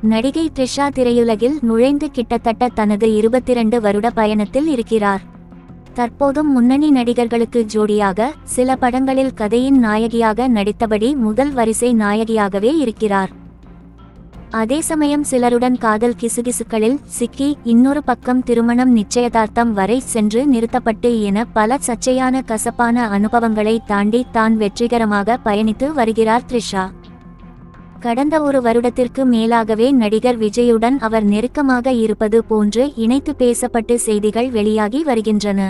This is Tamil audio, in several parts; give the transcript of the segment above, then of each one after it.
நடிகை த்ரிஷா திரையுலகில் நுழைந்து கிட்டத்தட்ட தனது 22 வருட பயணத்தில் இருக்கிறார். தற்போதும் முன்னணி நடிகர்களுக்கு ஜோடியாக சில படங்களில் கதையின் நாயகியாக நடித்தபடி முதல் வரிசை நாயகியாகவே இருக்கிறார். அதே சமயம் சிலருடன் காதல் கிசுகிசுக்களில் சிக்கி இன்னொரு பக்கம் திருமணம் நிச்சயதார்த்தம் வரை சென்று நிறுத்தப்பட்டு என பல சர்ச்சையான கசப்பான அனுபவங்களை தாண்டி தான் வெற்றிகரமாக பயணித்து வருகிறார் த்ரிஷா. கடந்த ஒரு வருடத்திற்கு மேலாகவே நடிகர் விஜயுடன் அவர் நெருக்கமாக இருப்பது போன்று இணைத்து பேசப்பட்டு செய்திகள் வெளியாகி வருகின்றன.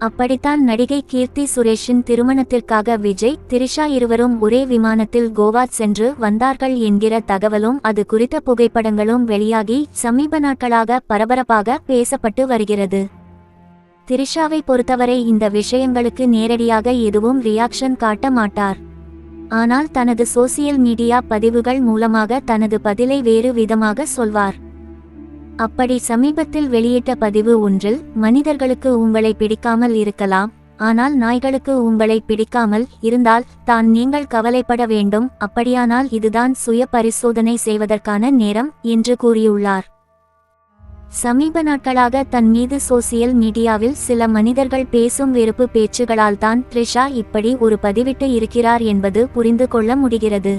அப்படித்தான் நடிகை கீர்த்தி சுரேஷின் திருமணத்திற்காக விஜய், த்ரிஷா இருவரும் ஒரே விமானத்தில் கோவா சென்று வந்தார்கள் என்கிற தகவலும் அது குறித்த புகைப்படங்களும் வெளியாகி சமீப நாட்களாக பரபரப்பாக பேசப்பட்டு வருகிறது. த்ரிஷாவை பொறுத்தவரை இந்த விஷயங்களுக்கு நேரடியாக எதுவும் ரியாக்ஷன் காட்ட மாட்டார். ஆனால் தனது சோசியல் மீடியா பதிவுகள் மூலமாக தனது பதிலை வேறு விதமாக சொல்வார். அப்படி சமீபத்தில் வெளியிட்ட பதிவு ஒன்றில், மனிதர்களுக்கு உங்களை பிடிக்காமல் இருக்கலாம், ஆனால் நாய்களுக்கு உங்களை பிடிக்காமல் இருந்தால் தான் நீங்கள் கவலைப்பட வேண்டும், அப்படியானால் இதுதான் சுய பரிசோதனை செய்வதற்கான நேரம் என்று கூறியுள்ளார். சமீப நாட்களாக தன் மீது சோசியல் மீடியாவில் சில மனிதர்கள் பேசும் வெறுப்பு பேச்சுகளால் தான் த்ரிஷா இப்படி ஒரு பதிவிட்டு இருக்கிறார் என்பது புரிந்து கொள்ள முடிகிறது.